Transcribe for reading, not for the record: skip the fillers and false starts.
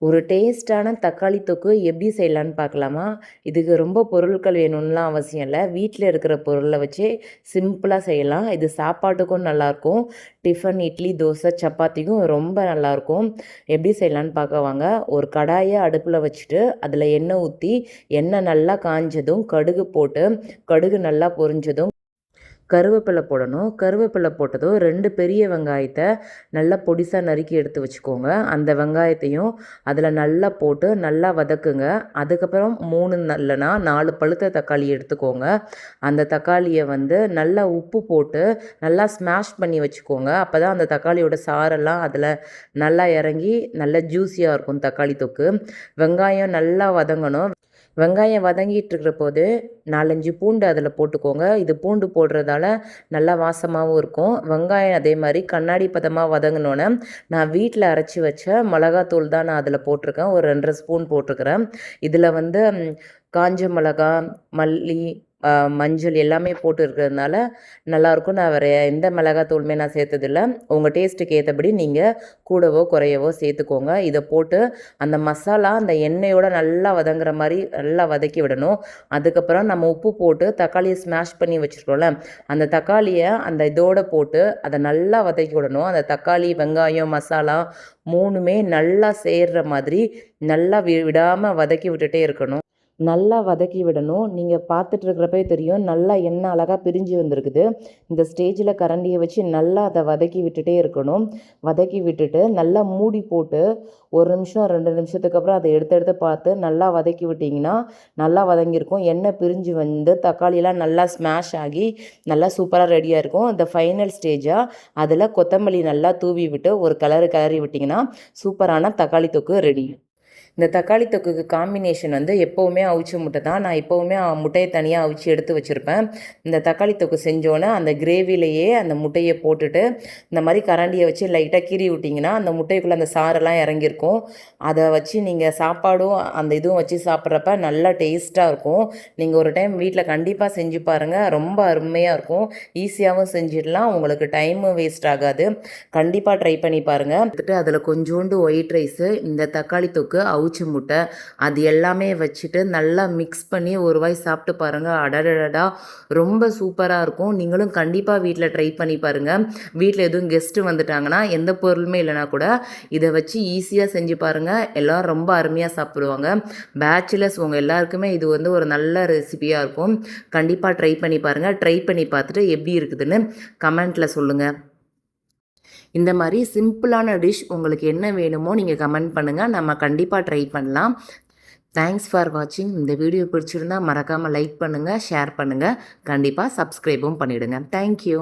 ஒரு டேஸ்ட்டான தக்காளி தொக்கு எப்படி செய்யலான்னு பார்க்கலாமா? இதுக்கு ரொம்ப பொருட்கள் வேணும்லாம் அவசியம் இல்ல. வீட்ல இருக்கிற பொருள வச்சே சிம்பிளா செய்யலாம். இது சாப்பாட்டுக்கும் நல்லாயிருக்கும். டிஃபன், இட்லி, தோசை, சப்பாத்திக்கும் ரொம்ப நல்லாயிருக்கும். எப்படி செய்யலான்னு பார்க்க வாங்க. ஒரு கடாய அடுப்புல வச்சுட்டு, அதில எண்ணெய் ஊத்தி, எண்ணெய் நல்லா காஞ்சதும் கடுகு போட்டு, கடுகு நல்லா பொரிஞ்சதும் கருவேப்பிலை போடணும். கருவேப்பிலை போட்டதும் 2 பெரிய வெங்காயத்தை நல்லா பொடிசா நறுக்கி எடுத்து வச்சுக்கோங்க. அந்த வெங்காயத்தையும் அதில் நல்லா போட்டு நல்லா வதக்குங்க. அதுக்கப்புறம் 3 இல்லைனா 4 பழுத்த தக்காளி எடுத்துக்கோங்க. அந்த தக்காளியை நல்லா உப்பு போட்டு நல்லா ஸ்மாஷ் பண்ணி வச்சுக்கோங்க. அப்போ தான் அந்த தக்காளியோட சாரெல்லாம் அதில் நல்லா இறங்கி நல்லா ஜூஸியாக இருக்கும் தக்காளி தொக்கு. வெங்காயம் நல்லா வதங்கணும். வெங்காயம் வதங்கிட்டு இருக்கிற போது 4, 5 பூண்டு அதில் போட்டுக்கோங்க. இது பூண்டு போடுறதால நல்லா வாசமாகவும் இருக்கும். வெங்காயம் அதே மாதிரி கண்ணாடி பதமாக வதங்கினோன்னே நான் வீட்டில் அரைச்சி வச்ச மிளகாத்தூள் தான் நான் அதில் போட்டிருக்கேன். ஒரு 2 1/2 ஸ்பூன் போட்டிருக்கிறேன். இதில் காஞ்ச மிளகா, மல்லி, மஞ்சள் எல்லாமே போட்டு இருக்கிறதுனால நல்லாயிருக்கும். நான் வேறு எந்த மிளகாத்தூளுமே நான் சேர்த்ததில்ல. உங்கள் டேஸ்ட்டுக்கு ஏற்றபடி நீங்கள் கூடவோ குறையவோ சேர்த்துக்கோங்க. இதை போட்டு அந்த மசாலா அந்த எண்ணெயோட நல்லா வதங்குற மாதிரி நல்லா வதக்கி விடணும். அதுக்கப்புறம் நம்ம உப்பு போட்டு தக்காளியை ஸ்மாஷ் பண்ணி வச்சுருக்கோம்ல, அந்த தக்காளியை அந்த இதோடு போட்டு அதை நல்லா வதக்கி விடணும். அந்த தக்காளி, வெங்காயம், மசாலா 3மே நல்லா சேர்கிற மாதிரி நல்லா விடாமல் வதக்கி விட்டுட்டே இருக்கணும். நல்லா வதக்கி விடணும். நீங்கள் பார்த்துட்ருக்கிறப்பே தெரியும், நல்லா எண்ணெய் அழகாக பிரிஞ்சு வந்திருக்குது. இந்த ஸ்டேஜில் கரண்டியை வச்சு நல்லா அதை வதக்கி விட்டுட்டே இருக்கணும். வதக்கி விட்டுட்டு நல்லா மூடி போட்டு 1 நிமிஷம் 2 நிமிஷத்துக்கு அப்புறம் அதை எடுத்து பார்த்து நல்லா வதக்கி விட்டிங்கன்னா நல்லா வதங்கியிருக்கும். எண்ணெய் பிரிஞ்சு தக்காளியெல்லாம் நல்லா ஸ்மாஷ் ஆகி நல்லா சூப்பராக ரெடியாக இருக்கும். இந்த ஃபைனல் ஸ்டேஜாக அதில் கொத்தமல்லி நல்லா தூவி விட்டு ஒரு கிளறி விட்டிங்கன்னா சூப்பரான தக்காளி தொக்கு ரெடி. இந்த தக்காளி தொக்குக்கு காம்பினேஷன் எப்போவுமே அவிச்ச முட்டை தான். நான் எப்போவுமே முட்டையை தனியாக அவிச்சு எடுத்து வச்சுருப்பேன். இந்த தக்காளி தொக்கு செஞ்சோன்னே அந்த கிரேவிலேயே அந்த முட்டையை போட்டுட்டு இந்த மாதிரி கரண்டியை வச்சு லைட்டாக கீறி விட்டிங்கன்னா அந்த முட்டைக்குள்ளே அந்த சாரெல்லாம் இறங்கியிருக்கும். அதை வச்சு நீங்கள் சாப்பாடும் அந்த இதுவும் வச்சு சாப்பிட்றப்ப நல்லா டேஸ்ட்டாக இருக்கும். நீங்கள் ஒரு டைம் வீட்டில் கண்டிப்பாக செஞ்சு பாருங்கள். ரொம்ப அருமையாக இருக்கும். ஈஸியாகவும் செஞ்சிடலாம். உங்களுக்கு டைமும் வேஸ்ட் ஆகாது. கண்டிப்பாக ட்ரை பண்ணி பாருங்கள். அதில் கொஞ்சோண்டு ஒயிட் ரைஸு, இந்த தக்காளி தொக்கு, அவிச்ச முட்டை அது எல்லாமே வச்சுட்டு நல்லா மிக்ஸ் பண்ணி ஒரு வாய் சாப்பிட்டு பாருங்கள். அடடடா, ரொம்ப சூப்பராக இருக்கும். நீங்களும் கண்டிப்பாக வீட்டில் ட்ரை பண்ணி பாருங்கள். வீட்டில் எதுவும் கெஸ்ட்டு வந்துட்டாங்கன்னா எந்த பொருளுமே இல்லைனா கூட இதை வச்சு ஈஸியாக செஞ்சு பாருங்கள். எல்லோரும் ரொம்ப அருமையாக சாப்பிடுவாங்க. பேச்சுலர்ஸ் உங்கள் எல்லாருக்குமே இது ஒரு நல்ல ரெசிபியாக இருக்கும். கண்டிப்பாக ட்ரை பண்ணி பாருங்கள். ட்ரை பண்ணி பார்த்துட்டு எப்படி இருக்குதுன்னு கமெண்ட்டில் சொல்லுங்கள். இந்த மாதிரி சிம்பிளான டிஷ் உங்களுக்கு என்ன வேணுமோ நீங்கள் கமெண்ட் பண்ணுங்கள். நம்ம கண்டிப்பாக ட்ரை பண்ணலாம். தேங்க்ஸ் ஃபார் வாட்சிங். இந்த வீடியோ பிடிச்சிருந்தால் மறக்காமல் லைக் பண்ணுங்கள், ஷேர் பண்ணுங்கள். கண்டிப்பாக சப்ஸ்கிரைபும் பண்ணிவிடுங்க. தேங்க்யூ.